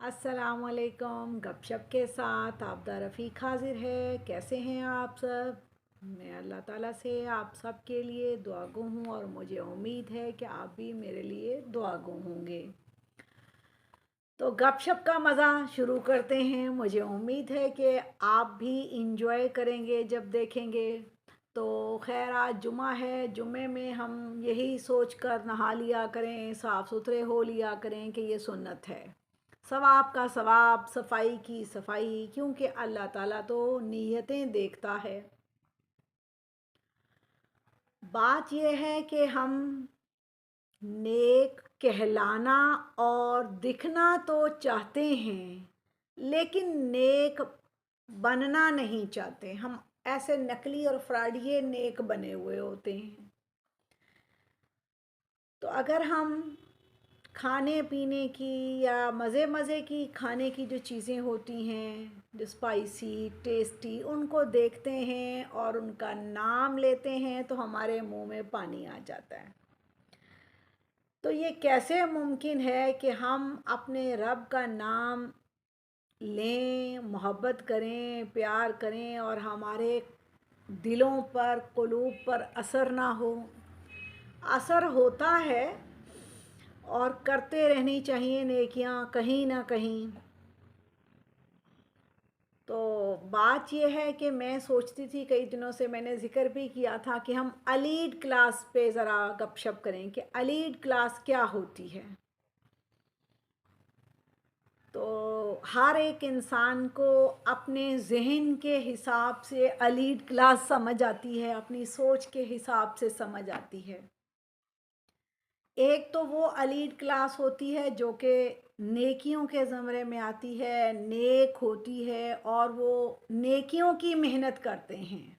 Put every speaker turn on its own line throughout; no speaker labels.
अस्सलामुअलैकुम। गपशप के साथ आबदा रफ़ीक हाज़िर है। कैसे हैं आप सब? मैं अल्लाह ताला से आप सब के लिए दुआगो हूँ और मुझे उम्मीद है कि आप भी मेरे लिए दुआगो होंगे। तो गपशप का मज़ा शुरू करते हैं। मुझे उम्मीद है कि आप भी इंजॉय करेंगे जब देखेंगे। तो खैर आज जुमा है, जुमे में हम यही सोच कर नहा लिया करें, साफ़ सुथरे हो लिया करें कि ये सुन्नत है। सवाब का सवाब, सफाई की सफाई, क्योंकि अल्लाह ताला तो नीयतें देखता है। बात यह है कि हम नेक कहलाना और दिखना तो चाहते हैं, लेकिन नेक बनना नहीं चाहते। हम ऐसे नकली और फ्रॉडिये नेक बने हुए होते हैं। तो अगर हम खाने पीने की या मज़े मज़े की खाने की जो चीज़ें होती हैं, जो स्पाइसी टेस्टी, उनको देखते हैं और उनका नाम लेते हैं तो हमारे मुंह में पानी आ जाता है। तो ये कैसे मुमकिन है कि हम अपने रब का नाम लें, मोहब्बत करें, प्यार करें और हमारे दिलों पर, क़ुलूब पर असर ना हो? असर होता है और करते रहनी चाहिए नेकियां कहीं ना कहीं। तो बात यह है कि मैं सोचती थी, कई दिनों से मैंने ज़िक्र भी किया था कि हम अलीड क्लास पे ज़रा गपशप करें कि अलीड क्लास क्या होती है। तो हर एक इंसान को अपने जहन के हिसाब से अलीड क्लास समझ आती है, अपनी सोच के हिसाब से समझ आती है। एक तो वो अलीड क्लास होती है जो कि नेकियों के ज़मरे में आती है, नेक होती है और वो नेकियों की मेहनत करते हैं।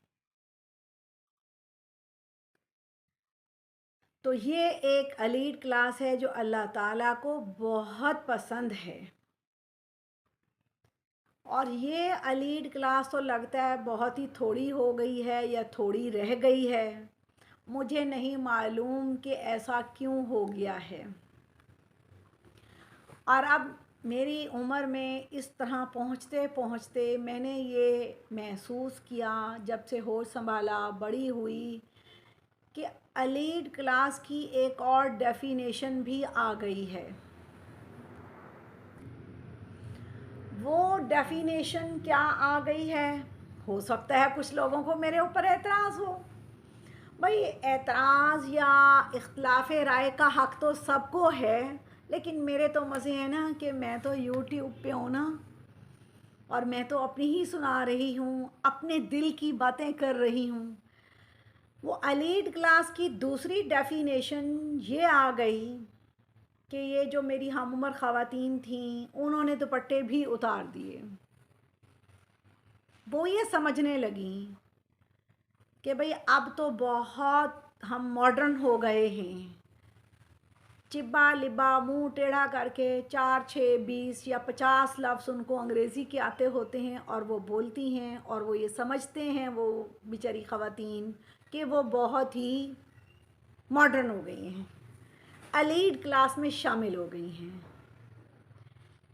तो ये एक अलीड क्लास है जो अल्लाह ताला को बहुत पसंद है। और ये अलीड क्लास तो लगता है बहुत ही थोड़ी हो गई है या थोड़ी रह गई है। मुझे नहीं मालूम कि ऐसा क्यों हो गया है। और अब मेरी उम्र में इस तरह पहुँचते पहुँचते मैंने ये महसूस किया, जब से होश संभाला, बड़ी हुई, कि अलीड क्लास की एक और डेफिनेशन भी आ गई है। वो डेफिनेशन क्या आ गई है? हो सकता है कुछ लोगों को मेरे ऊपर एतराज़ हो। भाई, एतराज़ या इख्तलाफ राय का हक़ तो सबको है, लेकिन मेरे तो मज़े हैं ना कि मैं तो यूट्यूब पे हूँ ना, और मैं तो अपनी ही सुना रही हूँ, अपने दिल की बातें कर रही हूँ। वो अलीड क्लास की दूसरी डेफिनेशन ये आ गई कि ये जो मेरी हम उम्र ख़वातीन थीं, उन्होंने दुपट्टे भी उतार दिए। वो ये समझने लगी कि भाई अब तो बहुत हम मॉडर्न हो गए हैं। चिब्बा लिब्बा मुंह टेढ़ा करके 4 6 20 या 50 लफ्ज़ उनको अंग्रेज़ी के आते होते हैं और वो बोलती हैं, और वो ये समझते हैं, वो बेचारी ख़वातीन, कि वो बहुत ही मॉडर्न हो गई हैं, एलीट क्लास में शामिल हो गई हैं।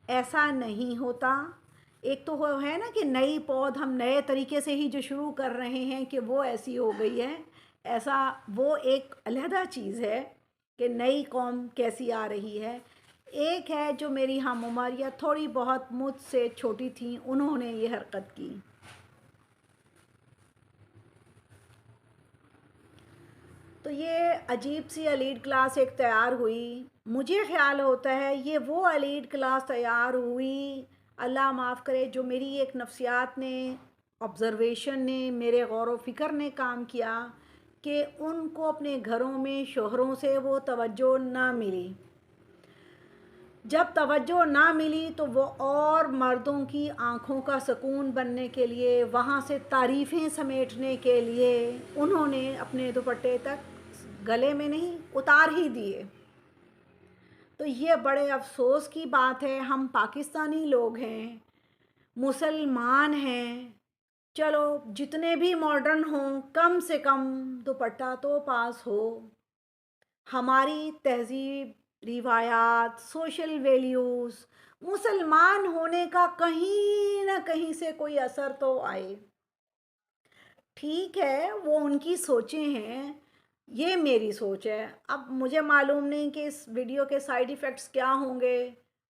ऐसा नहीं होता। एक तो वो है ना कि नई पौध हम नए तरीके से ही जो शुरू कर रहे हैं कि वो ऐसी हो गई है, ऐसा वो एक अलहदा चीज़ है कि नई कौम कैसी आ रही है। एक है जो मेरी हम उम्र या थोड़ी बहुत मुझसे छोटी थी, उन्होंने ये हरकत की। तो ये अजीब सी एलीट क्लास एक तैयार हुई। मुझे ख़्याल होता है ये वो एलीट क्लास तैयार हुई, अल्लाह माफ़ करे, जो मेरी एक नफ्सियात ने, ऑब्ज़र्वेशन ने, मेरे गौर व फ़िक्र ने काम किया कि उनको अपने घरों में शोहरों से वो तवज्जो ना मिली। जब तवज्जो ना मिली तो वो और मर्दों की आँखों का सुकून बनने के लिए, वहाँ से तारीफ़ें समेटने के लिए, उन्होंने अपने दुपट्टे तक गले में नहीं उतार ही दिए। तो ये बड़े अफ़सोस की बात है। हम पाकिस्तानी लोग हैं, मुसलमान हैं, चलो जितने भी मॉडर्न हों, कम से कम दुपट्टा तो पास हो। हमारी तहज़ीब, रिवायात, सोशल वैल्यूज़, मुसलमान होने का कहीं ना कहीं से कोई असर तो आए। ठीक है, वो उनकी सोचें हैं, ये मेरी सोच है। अब मुझे मालूम नहीं कि इस वीडियो के साइड इफ़ेक्ट्स क्या होंगे।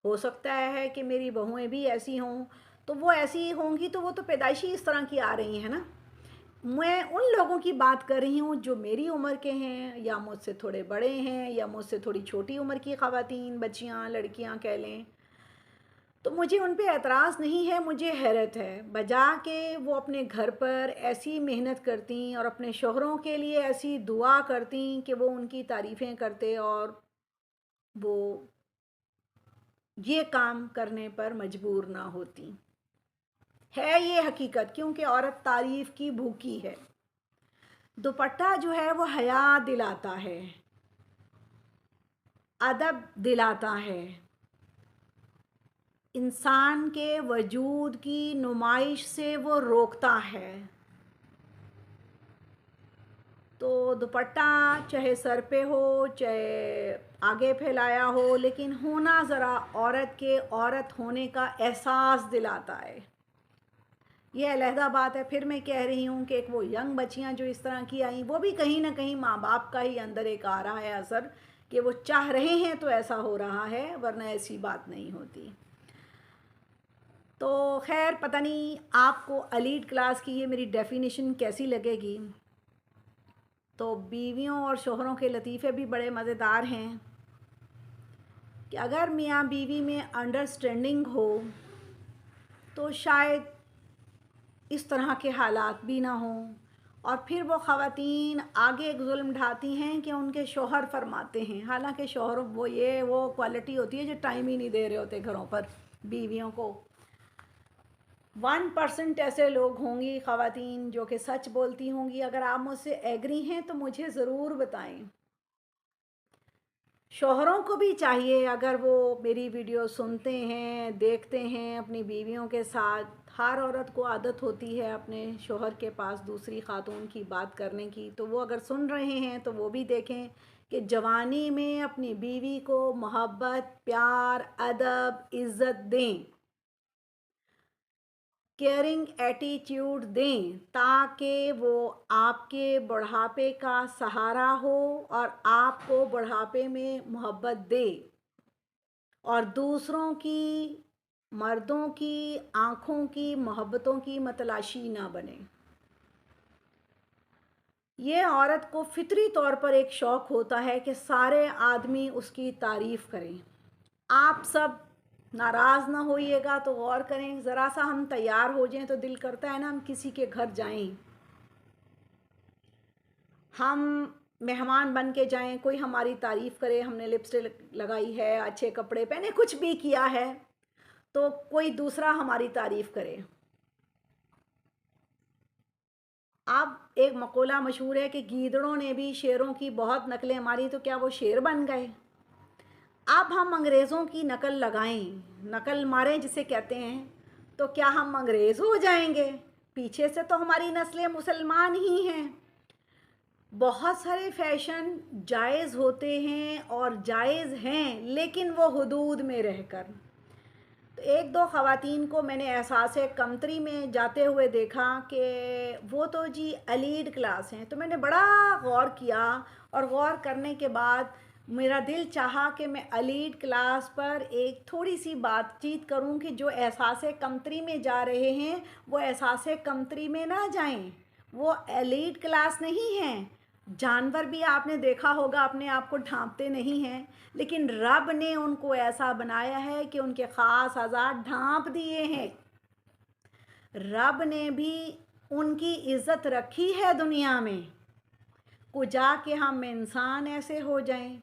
हो सकता है कि मेरी बहुएँ भी ऐसी हों, तो वो ऐसी होंगी तो वो तो पैदाइशी इस तरह की आ रही हैं ना। मैं उन लोगों की बात कर रही हूँ जो मेरी उम्र के हैं या मुझसे थोड़े बड़े हैं या मुझसे थोड़ी छोटी उम्र की ख़वातीन, बच्चियाँ, लड़कियाँ कह लें। तो मुझे उन पे एतराज़ नहीं है, मुझे हैरत है। बजा के वो अपने घर पर ऐसी मेहनत करतीं और अपने शौहरों के लिए ऐसी दुआ करतीं कि वो उनकी तारीफ़ें करते और वो ये काम करने पर मजबूर ना होती। है ये हकीकत, क्योंकि औरत तारीफ़ की भूखी है। दुपट्टा जो है वो हया दिलाता है, अदब दिलाता है, इंसान के वजूद की नुमाइश से वो रोकता है। तो दुपट्टा चाहे सर पे हो, चाहे आगे फैलाया हो, लेकिन होना ज़रा औरत के औरत होने का एहसास दिलाता है। ये अलहदा बात है। फिर मैं कह रही हूँ कि एक वो यंग बच्चियाँ जो इस तरह की आई, वो भी कहीं ना कहीं माँ बाप का ही अंदर एक आ रहा है असर, कि वो चाह रहे हैं तो ऐसा हो रहा है, वरना ऐसी बात नहीं होती। तो खैर, पता नहीं आपको एलीट क्लास की ये मेरी डेफिनेशन कैसी लगेगी। तो बीवियों और शोहरों के लतीफ़े भी बड़े मज़ेदार हैं कि अगर मियाँ बीवी में अंडरस्टैंडिंग हो तो शायद इस तरह के हालात भी ना हों। और फिर वो ख़वातीन आगे एक जुल्म ढाती हैं कि उनके शौहर फरमाते हैं, हालांकि शौहर वो क्वालिटी होती है जो टाइम ही नहीं दे रहे होते घरों पर बीवियों को। 1% ऐसे लोग होंगी ख़वातीन जो कि सच बोलती होंगी। अगर आप मुझसे एग्री हैं तो मुझे ज़रूर बताएं। शौहरों को भी चाहिए, अगर वो मेरी वीडियो सुनते हैं, देखते हैं अपनी बीवियों के साथ, हर औरत को आदत होती है अपने शौहर के पास दूसरी खातून की बात करने की, तो वो अगर सुन रहे हैं तो वो भी देखें कि जवानी में अपनी बीवी को मोहब्बत, प्यार, अदब, इज़्ज़त दें, केयरिंग एटीट्यूड दें, ताकि वो आपके बुढ़ापे का सहारा हो और आपको बुढ़ापे में मोहब्बत दे और दूसरों की, मर्दों की आँखों की मोहब्बतों की मतलाशी ना बने। ये औरत को फितरी तौर पर एक शौक़ होता है कि सारे आदमी उसकी तारीफ़ करें। आप सब नाराज़ ना होइएगा तो गौर करें, ज़रा सा हम तैयार हो जाएं तो दिल करता है ना हम किसी के घर जाएं, हम मेहमान बन के जाएं, कोई हमारी तारीफ़ करे, हमने लिपस्टिक लगाई है, अच्छे कपड़े पहने, कुछ भी किया है, तो कोई दूसरा हमारी तारीफ़ करे। अब एक मक़ोला मशहूर है कि गीदड़ों ने भी शेरों की बहुत नकलें मारी, तो क्या वो शेर बन गए? अब हम अंग्रेज़ों की नकल लगाएं, नकल मारें जिसे कहते हैं, तो क्या हम अंग्रेज़ हो जाएंगे? पीछे से तो हमारी नस्लें मुसलमान ही हैं। बहुत सारे फ़ैशन जायज़ होते हैं और जायज़ हैं, लेकिन वो हुदूद में रहकर। तो एक दो ख़वातीन को मैंने एहसास कमतरी में जाते हुए देखा कि वो तो जी एलीट क्लास हैं, तो मैंने बड़ा गौर किया और गौर करने के बाद मेरा दिल चाहा कि मैं एलीट क्लास पर एक थोड़ी सी बातचीत करूं कि जो एहसास कमतरी में जा रहे हैं वो एहसास कमतरी में ना जाएं। वो एलीट क्लास नहीं हैं। जानवर भी आपने देखा होगा अपने आप को ढांपते नहीं हैं, लेकिन रब ने उनको ऐसा बनाया है कि उनके ख़ास आज़ाद ढांप दिए हैं। रब ने भी उनकी इज़्ज़त रखी है दुनिया में, को जाके हम इंसान ऐसे हो जाएं।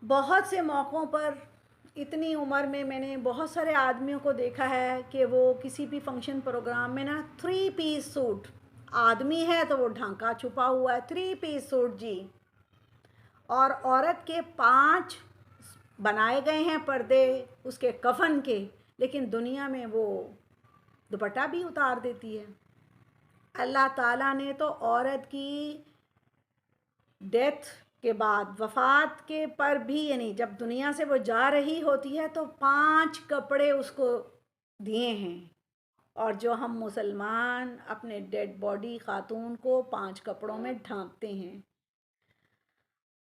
बहुत से मौक़ों पर इतनी उम्र में मैंने बहुत सारे आदमियों को देखा है कि वो किसी भी फंक्शन प्रोग्राम में ना 3 पीस सूट, आदमी है तो वो ढांका छुपा हुआ है, 3 पीस सूट जी, और औरत के 5 बनाए गए हैं पर्दे उसके कफन के, लेकिन दुनिया में वो दुपट्टा भी उतार देती है। अल्लाह ताला ने तो औरत की डेथ के बाद वफ़ात के पर भी, यानी जब दुनिया से वो जा रही होती है तो 5 कपड़े उसको दिए हैं। और जो हम मुसलमान अपने डेड बॉडी खातून को 5 कपड़ों में ढांकते हैं,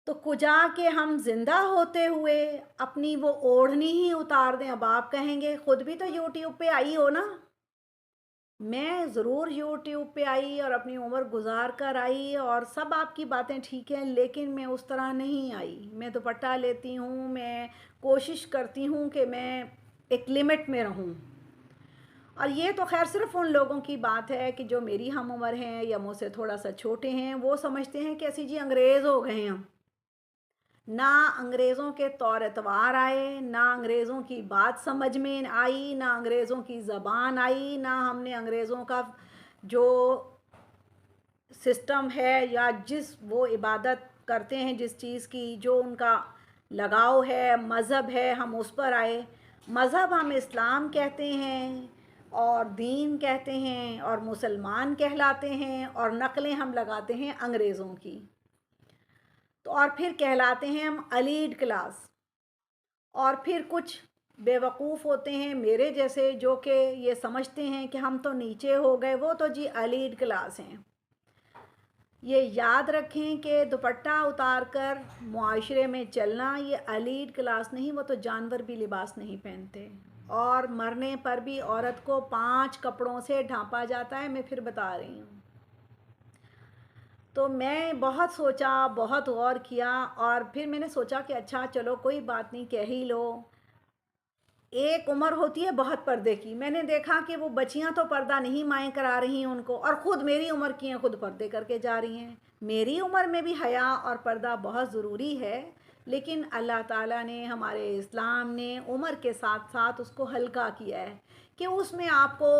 तो कुजा के हम जिंदा होते हुए अपनी वो ओढ़नी ही उतार दें। अब आप कहेंगे खुद भी तो यूट्यूब पे आई हो ना। मैं ज़रूर यूट्यूब पे आई और अपनी उम्र गुजार कर आई और सब आपकी बातें ठीक हैं, लेकिन मैं उस तरह नहीं आई। मैं दुपट्टा लेती हूँ, मैं कोशिश करती हूँ कि मैं एक लिमिट में रहूँ। और ये तो खैर सिर्फ उन लोगों की बात है कि जो मेरी हम उम्र हैं या मुझसे थोड़ा सा छोटे हैं, वो समझते हैं कि ऐसी जी अंग्रेज़ हो गए हैं। ना अंग्रेज़ों के तौर एतबार आए, ना अंग्रेज़ों की बात समझ में आई, ना अंग्रेज़ों की ज़बान आई, ना हमने अंग्रेज़ों का जो सिस्टम है या जिस वो इबादत करते हैं, जिस चीज़ की जो उनका लगाव है, मज़हब है, हम उस पर आए। मज़हब हम इस्लाम कहते हैं और दीन कहते हैं और मुसलमान कहलाते हैं, और नकलें हम लगाते हैं अंग्रेज़ों की। तो और फिर कहलाते हैं हम एलीट क्लास। और फिर कुछ बेवकूफ़ होते हैं मेरे जैसे, जो कि ये समझते हैं कि हम तो नीचे हो गए, वो तो जी एलीट क्लास हैं। ये याद रखें कि दुपट्टा उतार कर मुआशरे में चलना ये एलीट क्लास नहीं, वो तो जानवर भी लिबास नहीं पहनते। और मरने पर भी औरत को 5 कपड़ों से ढांपा जाता है, मैं फिर बता रही हूँ। तो मैं बहुत सोचा, बहुत गौर किया और फिर मैंने सोचा कि अच्छा चलो कोई बात नहीं, कह ही लो। एक उम्र होती है बहुत पर्दे की। मैंने देखा कि वो बच्चियां तो पर्दा नहीं माएँ करा रही हैं उनको, और ख़ुद मेरी उम्र की हैं, ख़ुद पर्दे करके जा रही हैं। मेरी उम्र में भी हया और पर्दा बहुत ज़रूरी है, लेकिन अल्लाह ताला ने, हमारे इस्लाम ने उम्र के साथ साथ उसको हल्का किया है कि उसमें आपको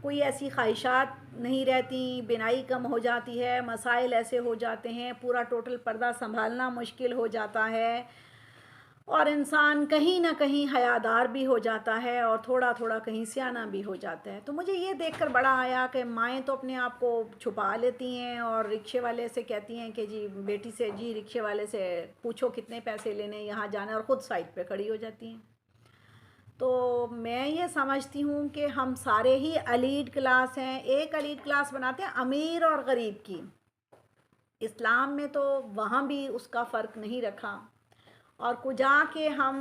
कोई ऐसी ख्वाहिशात नहीं रहती, बिनाई कम हो जाती है, मसाइल ऐसे हो जाते हैं, पूरा टोटल पर्दा संभालना मुश्किल हो जाता है, और इंसान कहीं ना कहीं हयादार भी हो जाता है और थोड़ा थोड़ा कहीं सियाना भी हो जाता है। तो मुझे ये देखकर बड़ा आया कि माएँ तो अपने आप को छुपा लेती हैं और रिक्शे वाले से कहती हैं कि जी बेटी से, जी रिक्शे वाले से पूछो कितने पैसे लेने, यहाँ जाना, और ख़ुद साइड पे खड़ी हो जाती हैं। तो मैं ये समझती हूँ कि हम सारे ही एलीट क्लास हैं। एक एलीट क्लास बनाते हैं अमीर और गरीब की। इस्लाम में तो वहाँ भी उसका फ़र्क नहीं रखा। और कुजा के हम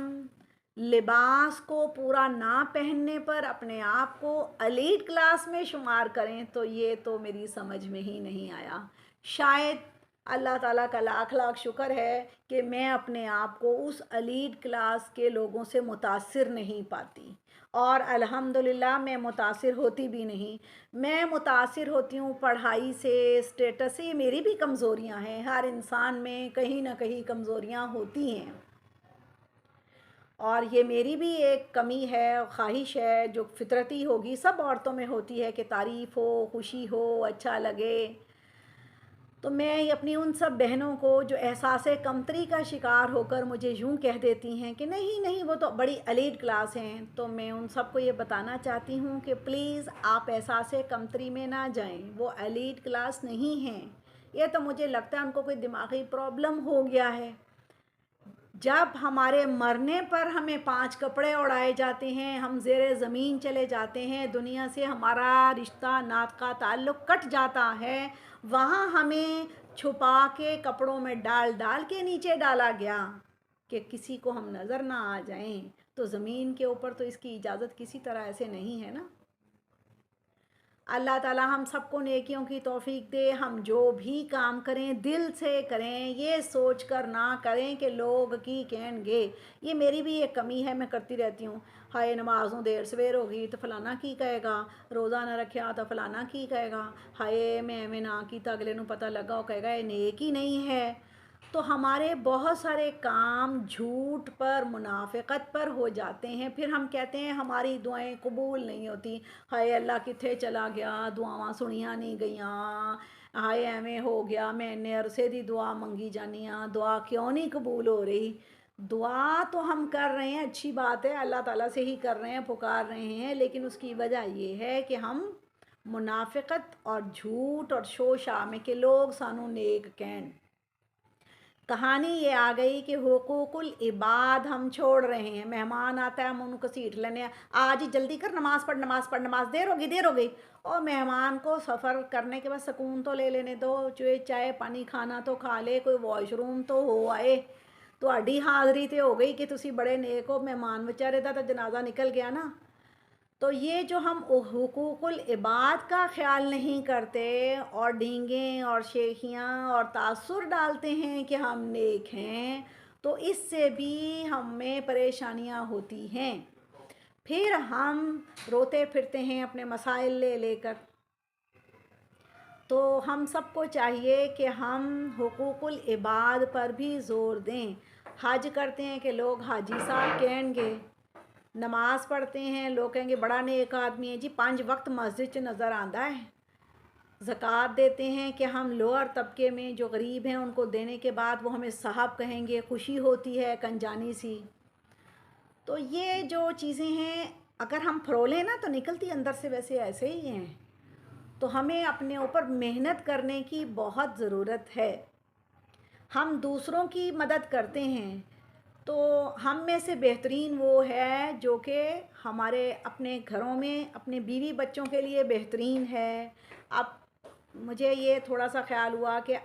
लिबास को पूरा ना पहनने पर अपने आप को एलीट क्लास में शुमार करें, तो ये तो मेरी समझ में ही नहीं आया। शायद अल्लाह ताला का लाख लाख शुक्र है कि मैं अपने आप को उस एलीट क्लास के लोगों से मुतासिर नहीं पाती, और अल्हम्दुलिल्लाह मैं मुतासिर होती भी नहीं। मैं मुतासिर होती हूँ पढ़ाई से, स्टेटस से। ये मेरी भी कमज़ोरियाँ हैं, हर इंसान में कहीं ना कहीं कमज़ोरियाँ होती हैं, और ये मेरी भी एक कमी है, ख्वाहिश है जो फितरती होगी, सब औरतों में होती है कि तारीफ़ हो, खुशी हो, अच्छा लगे। तो मैं अपनी उन सब बहनों को जो एहसास कमतरी का शिकार होकर मुझे यूँ कह देती हैं कि नहीं नहीं वो तो बड़ी एलीट क्लास हैं, तो मैं उन सबको ये बताना चाहती हूँ कि प्लीज़ आप एहसास कमतरी में ना जाएं, वो एलीट क्लास नहीं हैं। ये तो मुझे लगता है उनको कोई दिमागी प्रॉब्लम हो गया है। जब हमारे मरने पर हमें 5 कपड़े उड़ाए जाते हैं, हम ज़ेरे ज़मीन चले जाते हैं, दुनिया से हमारा रिश्ता नात का ताल्लुक़ कट जाता है, वहाँ हमें छुपा के कपड़ों में डाल डाल के नीचे डाला गया कि किसी को हम नज़र ना आ जाएं। तो ज़मीन के ऊपर तो इसकी इजाज़त किसी तरह ऐसे नहीं है ना। अल्लाह ताला हम सबको नेकियों की तौफीक दे। हम जो भी काम करें दिल से करें, ये सोच कर ना करें कि लोग की कहेंगे। ये मेरी भी एक कमी है, मैं करती रहती हूँ, हाय नमाज़ों देर सवेर होगी तो फलाना की कहेगा, रोज़ा ना रखा तो फलाना की कहेगा, हाय मैं ना की तो अगले नू पता लगा वो कहेगा ये नेक ही नहीं है। तो हमारे बहुत सारे काम झूठ पर, मुनाफिकत पर हो जाते हैं। फिर हम कहते हैं हमारी दुआएं कबूल नहीं होती, हाय अल्लाह किथे चला गया, दुआवां सुनिया नहीं गईयां, हाय एवें हो गया, मैंने अरसे दी दुआ मंगी जानी हाँ, दुआ क्यों नहीं कबूल हो रही। दुआ तो हम कर रहे हैं, अच्छी बात है, अल्लाह ताला से ही कर रहे हैं, पुकार रहे हैं, लेकिन उसकी वजह ये है कि हम मुनाफिकत और झूठ और शोशा में कि लोग सानू नेक कहन। कहानी ये आ गई कि हुकूकुल इबाद हम छोड़ रहे हैं। मेहमान आता है, हम उनको सीट लेने, आज ही जल्दी कर, नमाज़ पढ़, नमाज़ पढ़, नमाज़, देर होगी, देर हो गई। और मेहमान को सफ़र करने के बाद सुकून तो ले लेने दो, चाय पानी खाना तो खा ले, कोई वॉशरूम तो हो आए। ਤੁਹਾਡੀ हाज़री तो हो गई कि तुसी बड़े नेक हो, मेहमान बेचारे दा तो जनाजा निकल गया ना। तो ये जो हम हुकूकुल इबाद का ख्याल नहीं करते और डींगें और शेखियाँ और तासुर डालते हैं कि हम नेक हैं, तो इससे भी हमें परेशानियाँ होती हैं। फिर हम रोते फिरते हैं अपने मसाइल ले लेकर। तो हम सबको चाहिए कि हम हुकूकुल इबाद पर भी ज़ोर दें। हज करते हैं कि लोग हाजी साहब कहेंगे, नमाज़ पढ़ते हैं लोग कहेंगे बड़ा नेक आदमी है जी, 5 वक्त मस्जिद च नज़र आंदा है। ज़कात देते हैं कि हम लोअर तबके में जो गरीब हैं उनको देने के बाद वो हमें साहब कहेंगे, खुशी होती है कंजानी सी। तो ये जो चीज़ें हैं अगर हम फरोलें ना तो निकलती अंदर से वैसे ऐसे ही हैं। तो हमें अपने ऊपर मेहनत करने की बहुत ज़रूरत है। हम दूसरों की मदद करते हैं तो हम में से बेहतरीन वो है जो कि हमारे अपने घरों में अपने बीवी बच्चों के लिए बेहतरीन है। अब मुझे ये थोड़ा सा ख्याल हुआ कि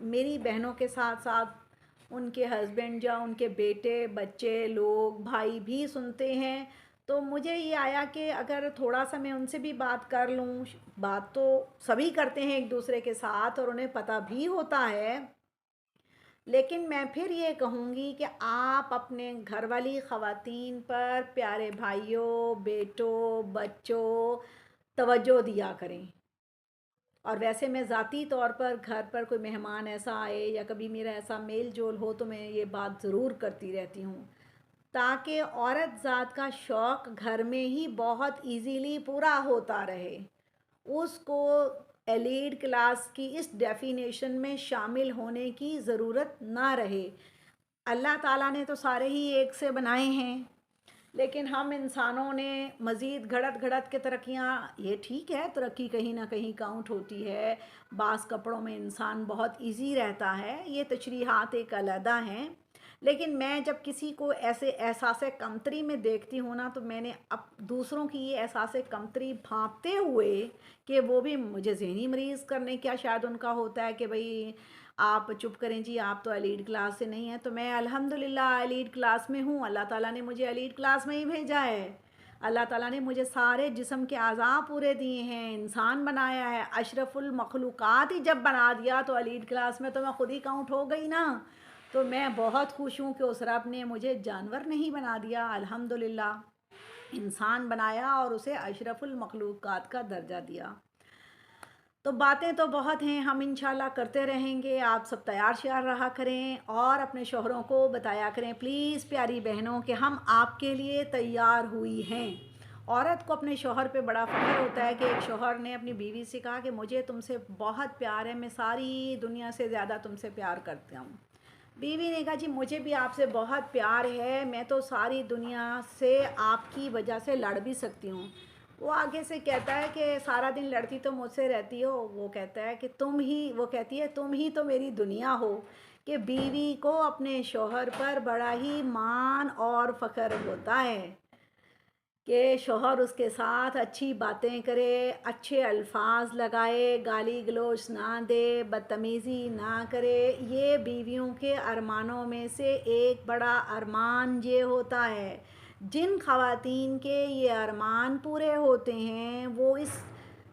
मेरी बहनों के साथ साथ उनके हस्बैंड या उनके बेटे बच्चे लोग भाई भी सुनते हैं, तो मुझे ये आया कि अगर थोड़ा सा मैं उनसे भी बात कर लूँ। बात तो सभी करते हैं एक दूसरे के साथ और उन्हें पता भी होता है, लेकिन मैं फिर ये कहूँगी कि आप अपने घर वाली ख़वातीन पर प्यारे भाइयों बेटों बच्चों तवज्जो दिया करें। और वैसे मैं ज़ाती तौर पर घर पर कोई मेहमान ऐसा आए या कभी मेरा ऐसा मेल जोल हो तो मैं ये बात ज़रूर करती रहती हूँ, ताकि औरत ज़ात का शौक़ घर में ही बहुत इजीली पूरा होता रहे। उसको एलीड क्लास की इस डेफिनेशन में शामिल होने की ज़रूरत ना रहे। अल्लाह ताला ने तो सारे ही एक से बनाए हैं, लेकिन हम इंसानों ने मज़ीद घड़त घड़त के तरक्कियाँ, ये ठीक है तरक्की कहीं ना कहीं काउंट होती है, बाज़ कपड़ों में इंसान बहुत इजी रहता है, ये तशरीहात एक अलहदा हैं। लेकिन मैं जब किसी को ऐसे एहसास कमतरी में देखती हूँ ना, तो मैंने अब दूसरों की ये एहसास कमतरी भांपते हुए कि वो भी मुझे ज़हनी मरीज़ करने क्या शायद उनका होता है कि भाई आप चुप करें जी, आप तो एलीड क्लास से नहीं हैं। तो मैं अल्हम्दुलिल्लाह एलीड क्लास में हूँ, अल्लाह ताला ने मुझे एलीड क्लास में ही भेजा है। अल्लाह ताला ने मुझे सारे जिस्म के आज़ा पूरे दिए हैं, इंसान बनाया है, अशरफुल मखलूक़ात ही जब बना दिया तो एलीड क्लास में तो मैं खुद ही काउंट हो गई ना। तो मैं बहुत खुश हूँ कि उस रब ने मुझे जानवर नहीं बना दिया, अल्हम्दुलिल्लाह इंसान बनाया और उसे अशरफुल मखलूक़ात का दर्जा दिया। तो बातें तो बहुत हैं, हम इंशाल्लाह करते रहेंगे। आप सब तैयार श्यार रहा करें और अपने शोहरों को बताया करें प्लीज़ प्यारी बहनों कि हम आपके लिए तैयार हुई हैं। औरत को अपने शोहर पे बड़ा फ़ख्र होता है कि एक शोहर ने अपनी बीवी से कहा कि मुझे तुमसे बहुत प्यार है, मैं सारी दुनिया से ज़्यादा तुमसे प्यार करता हूँ। बीवी ने कहा जी मुझे भी आपसे बहुत प्यार है, मैं तो सारी दुनिया से आपकी वजह से लड़ भी सकती हूँ। वो आगे से कहता है कि सारा दिन लड़ती तो मुझसे रहती हो। वो कहता है कि वो कहती है तुम ही तो मेरी दुनिया हो। कि बीवी को अपने शौहर पर बड़ा ही मान और फ़ख्र होता है कि शौहर उसके साथ अच्छी बातें करे, अच्छे अल्फाज लगाए, गाली गलोच ना दे, बदतमीज़ी ना करे। ये बीवियों के अरमानों में से एक बड़ा अरमान ये होता है। जिन ख़वातीन के ये अरमान पूरे होते हैं वो इस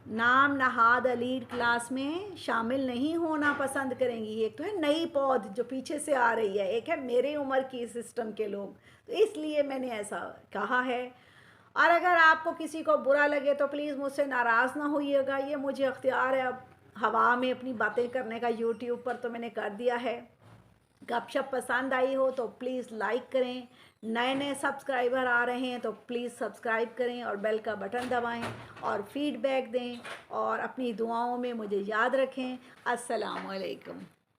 नाम नहाद एलीड क्लास में शामिल नहीं होना पसंद करेंगी। एक तो है नई पौध जो पीछे से आ रही है, एक है मेरे उम्र की सिस्टम के लोग। तो इसलिए मैंने ऐसा कहा है। और अगर आपको किसी को बुरा लगे तो प्लीज़ मुझसे नाराज़ ना होइएगा, ये मुझे अख्तियार है अब हवा में अपनी बातें करने का। यूट्यूब पर तो मैंने कर दिया है। गपशप पसंद आई हो तो प्लीज़ लाइक करें, नए नए सब्सक्राइबर आ रहे हैं तो प्लीज़ सब्सक्राइब करें और बेल का बटन दबाएं और फीडबैक दें और अपनी दुआओं में मुझे याद रखें। अस्सलाम वालेकुम।